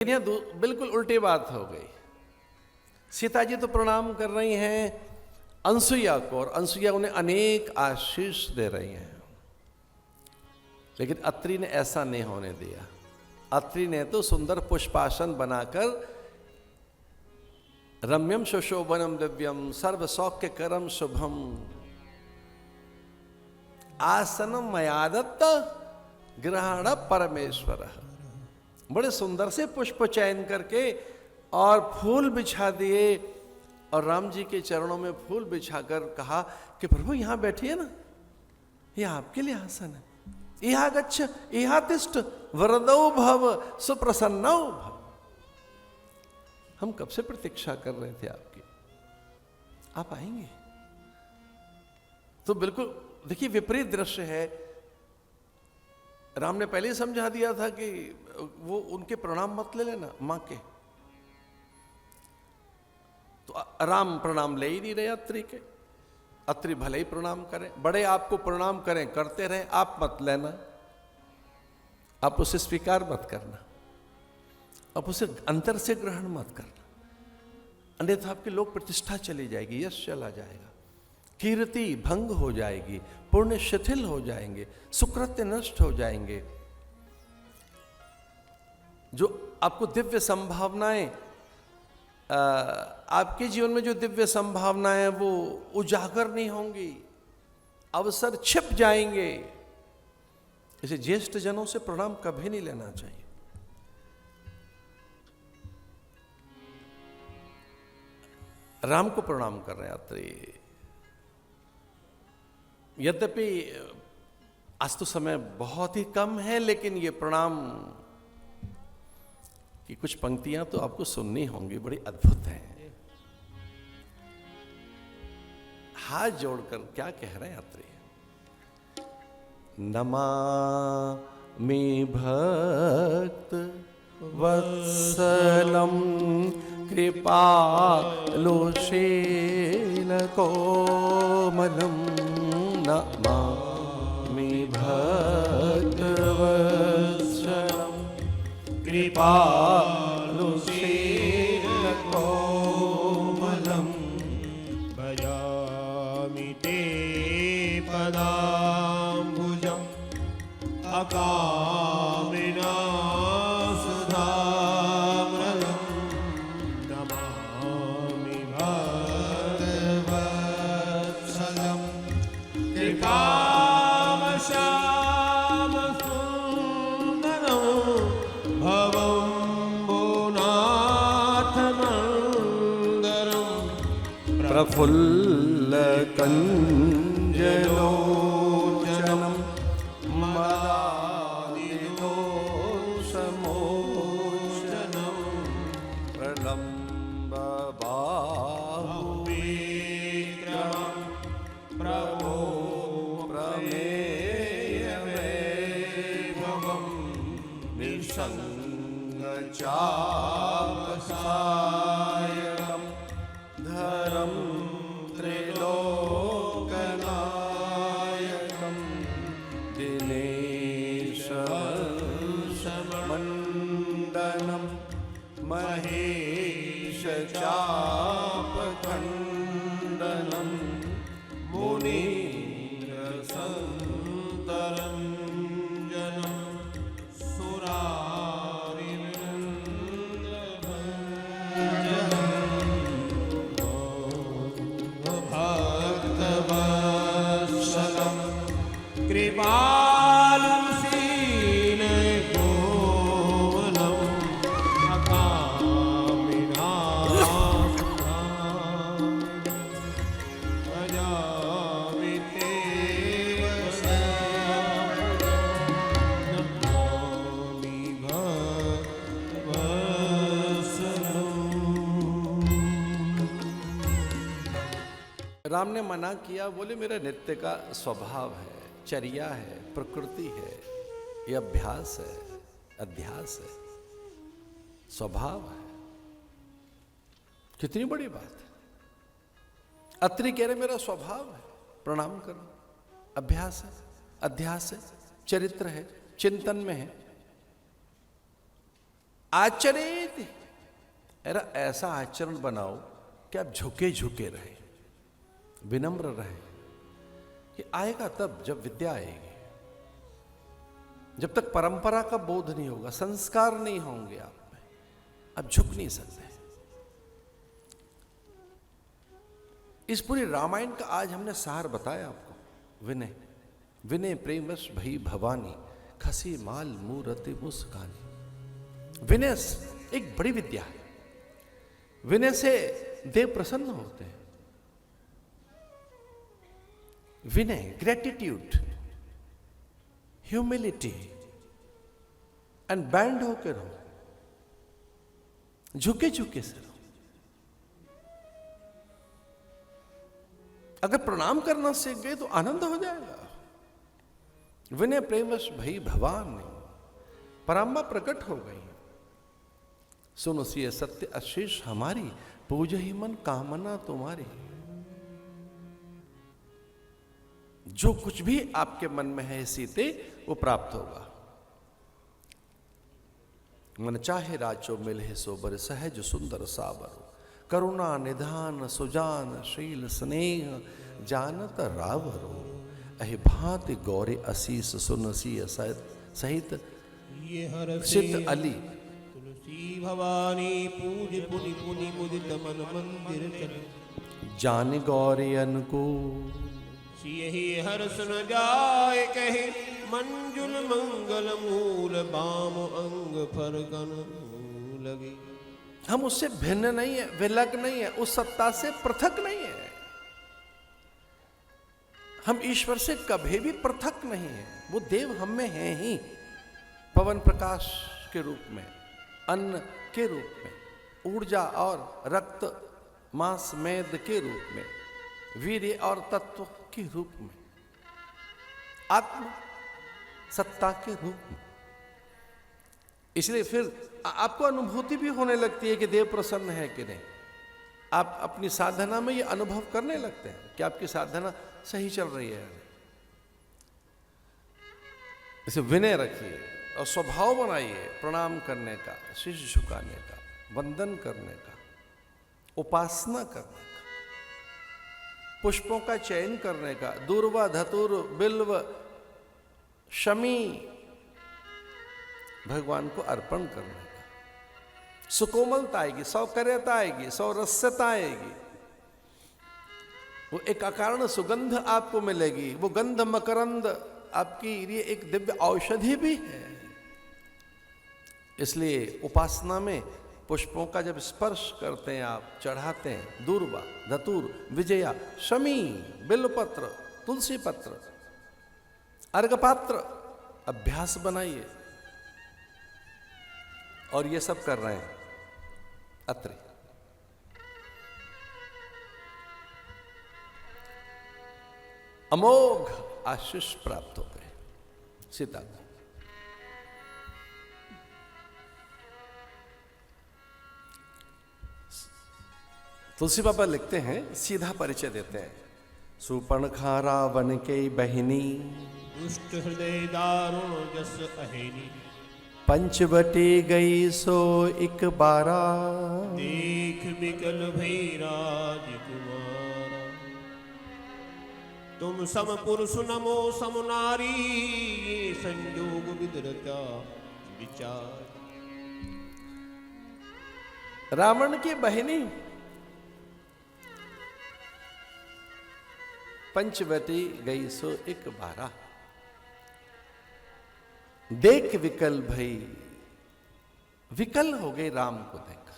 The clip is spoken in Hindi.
यहाँ बिल्कुल उल्टी बात हो गई। सीता जी तो प्रणाम कर रही हैं अनसुईया को और अनसुईया उन्हें अनेक आशीष दे रही हैं, लेकिन अत्रि ने ऐसा नहीं होने दिया। अत्रि ने तो सुंदर पुष्पासन बनाकर रम्यम सुशोभनम दिव्यम सर्व सौख्य करम शुभम आसनम मयादत्त ग्रहण परमेश्वर, बड़े सुंदर से पुष्प चयन करके और फूल बिछा दिए और राम जी के चरणों में फूल बिछाकर कहा कि प्रभु यहां बैठिए ना, यह आपके लिए आसन है, यहाँ गच्छ यहाँ तिष्ठ वरदौ भव सुप्रसन्नौ भव। हम कब से प्रतीक्षा कर रहे थे आपकी, आप आएंगे। तो बिल्कुल देखिए विपरीत दृश्य है। राम ने पहले ही समझा दिया था कि वो उनके प्रणाम मत ले लेना मां के, तो राम प्रणाम ले ही नहीं रहे अत्रि के। अत्रि भले ही प्रणाम करें, बड़े आपको प्रणाम करें करते रहे, आप मत लेना, आप उसे स्वीकार मत करना, आप उसे अंतर से ग्रहण मत करना, अन्यथा आपकी लोक प्रतिष्ठा चली जाएगी, यश चला जाएगा, कीर्ति भंग हो जाएगी, पुण्य शिथिल हो जाएंगे, सुकृत्य नष्ट हो जाएंगे। जो आपको दिव्य संभावनाएं, आपके जीवन में जो दिव्य संभावनाएं वो उजागर नहीं होंगी, अवसर छिप जाएंगे। इसे ज्येष्ठ जनों से प्रणाम कभी नहीं लेना चाहिए। राम को प्रणाम कर रहे हैं अत्रि। यद्यपि आज तो समय बहुत ही कम है, लेकिन ये प्रणाम की कुछ पंक्तियां तो आपको सुननी होंगी, बड़ी अद्भुत हैं। हाथ जोड़कर क्या कह रहे हैं अत्रि? नमामि भक्त वत्सलम कृपालुशील कोमलम, नमामि भक्त वत्सलम कृपालुशील कोमलम, भजामि ते पदाम्बुजम् अकामिना सुधाम्रलम्, नमामि भक्तवत्सलम् कृपावशामसुन्दरम् भवम्बुनाथमन्दरम्, प्रफुल्लकञ्जलोचनं मदादिदोषमोचनं प्रलम्बबाहुविक्रमं प्रभो प्रमेयवैभवं निःसङ्गचापसायकं धरं त्रिलोकनायकं दिनेशमण्डनं महेशचापखण्डनं मुनीन्द्रसन्तरञ्जनं भक्तवत्सलं कृपालुशील कोमलम् अकामिना भजामि ते नमामि भक्तवत्सलम्। राम ने मना किया, बोले मेरा नित्य का स्वभाव है, चर्या है, प्रकृति है, ये अभ्यास है, अध्यास है, स्वभाव है। कितनी बड़ी बात है। अत्रि कह रहे मेरा स्वभाव है, प्रणाम करो, अभ्यास है, अध्यास है, चरित्र है, चिंतन में है। आचरित, अरे ऐसा आचरण बनाओ कि आप झुके झुके रहे, विनम्र रहे। कि आएगा तब जब विद्या आएगी। जब तक परंपरा का बोध नहीं होगा, संस्कार नहीं होंगे आप में, आप झुक नहीं सकते। इस पूरी रामायण का आज हमने सार बताया आपको। विनय, विनय प्रेमवश भई भवानी, खसी माल मूरति मुस्कानी। विनय एक बड़ी विद्या है। विनय से देव प्रसन्न होते हैं। विनय, ग्रेटिट्यूड, ह्यूमिलिटी एंड बैंड होकर रहो, झुके झुके से रहो। अगर प्रणाम करना सीख गए तो आनंद हो जाएगा। विनय प्रेमवश भई भवानी, पराम्बा प्रकट हो गई। सुनो सिय सत्य आशीष हमारी, पूज ही मन कामना तुम्हारी। जो कुछ भी आपके मन में है सीते, वो प्राप्त होगा। मन चाहे राजो मिले सोबर, सहज सुंदर साबर। करुणा निधान सुजान शील स्नेह, जानत रावरो। अहि भांति गौरे असीस सुनसी सहित ये हर सिद्ध अली। तुलसी भवानी पूज पुनि पुनि मुदित मन मंदिर चल। जान गौरियन को सियहि हर्ष न जाय कहे, मंजुल मंगल मूल बाम अंग फरगन लगे। हम उससे भिन्न नहीं है, विलग नहीं है, उस सत्ता से पृथक नहीं है। हम ईश्वर से कभी भी पृथक नहीं है। वो देव हम में है ही, पवन प्रकाश के रूप में, अन्न के रूप में, ऊर्जा और रक्त मांस मेद के रूप में, वीर्य और तत्व के रूप में, आत्म सत्ता के रूप में। इसलिए फिर आपको अनुभूति भी होने लगती है कि देव प्रसन्न है कि नहीं। आप अपनी साधना में ये अनुभव करने लगते हैं कि आपकी साधना सही चल रही है। इसे विनय रखिए और स्वभाव बनाइए प्रणाम करने का, शीश झुकाने का, वंदन करने का, उपासना करने का, पुष्पों का चयन करने का, दूर्वा धतुर बिल्व शमी भगवान को अर्पण करने का। सुकोमलता आएगी, सौकर्यता आएगी, सौरस्यता आएगी। वो एक अकारण सुगंध आपको मिलेगी। वो गंध मकरंद आपकी ये एक दिव्य औषधि भी है। इसलिए उपासना में पुष्पों का जब स्पर्श करते हैं, आप चढ़ाते हैं, दूर्वा धतूर विजया शमी बिल्वपत्र तुलसी पत्र अर्घपात्र, अभ्यास बनाइए। और ये सब कर रहे हैं अत्रि। अमोघ आशीष प्राप्त हो गए सीता को। तुलसी बाबा लिखते हैं, सीधा परिचय देते हैं। सुपर्णखा रावण के बहिनी, दुष्ट हृदय दारुण जस अहेनी। पंचवटी गई सो एक बारा, देख बिकल भई राजकुमारा। तुम सम पुरुष नमो सम नारी, ये संयोग विदरता विचार। रावण की बहिनी पंचवटी गई सो एक बारा, देख विकल भई, विकल हो गए राम को देख।